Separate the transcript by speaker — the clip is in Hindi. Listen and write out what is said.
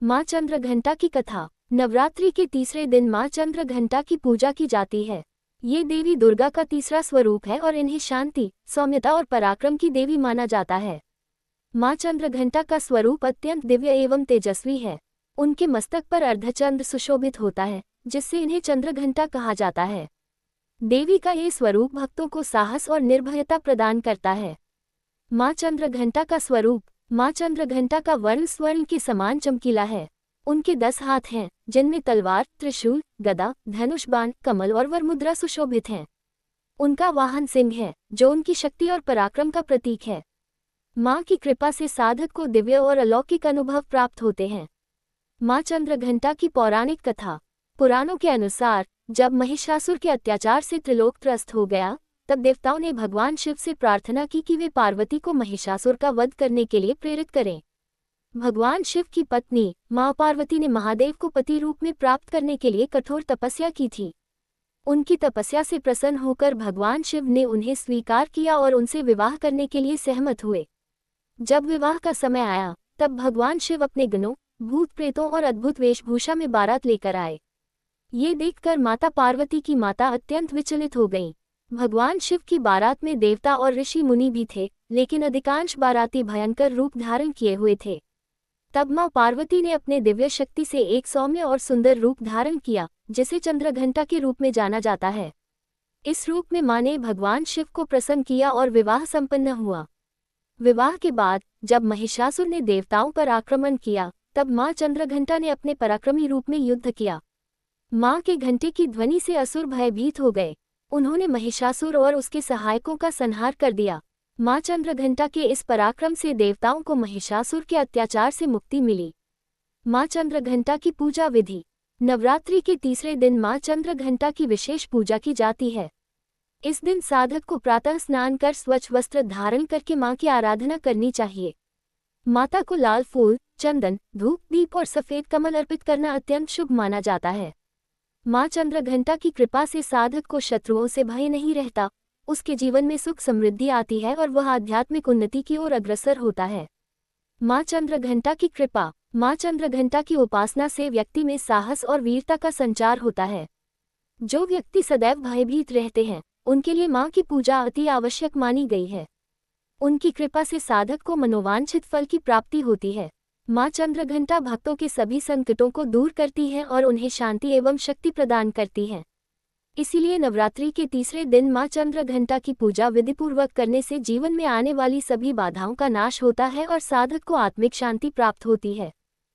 Speaker 1: माँ चंद्रघंटा की कथा। नवरात्रि के तीसरे दिन माँ चंद्रघंटा की पूजा की जाती है। ये देवी दुर्गा का तीसरा स्वरूप है और इन्हें शांति, सौम्यता और पराक्रम की देवी माना जाता है। माँ चंद्रघंटा का स्वरूप अत्यंत दिव्य एवं तेजस्वी है। उनके मस्तक पर अर्धचंद्र सुशोभित होता है, जिससे इन्हें चंद्रघंटा कहा जाता है। देवी का ये स्वरूप भक्तों को साहस और निर्भयता प्रदान करता है। माँ चंद्रघंटा का स्वरूप। माँ चंद्रघंटा का वर्ण स्वर्ण के समान चमकीला है। उनके 10 हाथ हैं, जिनमें तलवार, त्रिशूल, गदा, धनुष बाण, कमल और वरमुद्रा सुशोभित हैं। उनका वाहन सिंह है, जो उनकी शक्ति और पराक्रम का प्रतीक है। माँ की कृपा से साधक को दिव्य और अलौकिक अनुभव प्राप्त होते हैं। माँ चंद्रघंटा की पौराणिक कथा। पुराणों के अनुसार जब महिषासुर के अत्याचार से त्रिलोक त्रस्त हो गया, तब देवताओं ने भगवान शिव से प्रार्थना की कि वे पार्वती को महिषासुर का वध करने के लिए प्रेरित करें। भगवान शिव की पत्नी मां पार्वती ने महादेव को पति रूप में प्राप्त करने के लिए कठोर तपस्या की थी। उनकी तपस्या से प्रसन्न होकर भगवान शिव ने उन्हें स्वीकार किया और उनसे विवाह करने के लिए सहमत हुए। जब विवाह का समय आया, तब भगवान शिव अपने गणों, भूत प्रेतों और अद्भुत वेशभूषा में बारात लेकर आए। ये देखकर माता पार्वती की माता अत्यंत विचलित हो गईं। भगवान शिव की बारात में देवता और ऋषि मुनि भी थे, लेकिन अधिकांश बाराती भयंकर रूप धारण किए हुए थे। तब मां पार्वती ने अपने दिव्य शक्ति से एक सौम्य और सुंदर रूप धारण किया, जिसे चंद्रघंटा के रूप में जाना जाता है। इस रूप में मां ने भगवान शिव को प्रसन्न किया और विवाह संपन्न हुआ। विवाह के बाद जब महिषासुर ने देवताओं पर आक्रमण किया, तब मां चंद्रघंटा ने अपने पराक्रमी रूप में युद्ध किया। मां के घंटे की ध्वनि से असुर भयभीत हो गए। उन्होंने महिषासुर और उसके सहायकों का संहार कर दिया। मां चंद्रघंटा के इस पराक्रम से देवताओं को महिषासुर के अत्याचार से मुक्ति मिली। मां चंद्रघंटा की पूजा विधि। नवरात्रि के तीसरे दिन मां चंद्रघंटा की विशेष पूजा की जाती है। इस दिन साधक को प्रातः स्नान कर स्वच्छ वस्त्र धारण करके मां की आराधना करनी चाहिए। माता को लाल फूल, चंदन, धूप, दीप और सफेद कमल अर्पित करना अत्यंत शुभ माना जाता है। माँ चंद्रघंटा की कृपा से साधक को शत्रुओं से भय नहीं रहता, उसके जीवन में सुख समृद्धि आती है और वह आध्यात्मिक उन्नति की ओर अग्रसर होता है। माँ चंद्रघंटा की कृपा। माँ चंद्रघंटा की उपासना से व्यक्ति में साहस और वीरता का संचार होता है। जो व्यक्ति सदैव भयभीत रहते हैं, उनके लिए माँ की पूजा अति आवश्यक मानी गई है। उनकी कृपा से साधक को मनोवांछित फल की प्राप्ति होती है। माँ चंद्रघंटा भक्तों के सभी संकटों को दूर करती है और उन्हें शांति एवं शक्ति प्रदान करती है। इसीलिए नवरात्रि के तीसरे दिन माँ चंद्रघंटा की पूजा विधिपूर्वक करने से जीवन में आने वाली सभी बाधाओं का नाश होता है और साधक को आत्मिक शांति प्राप्त होती है।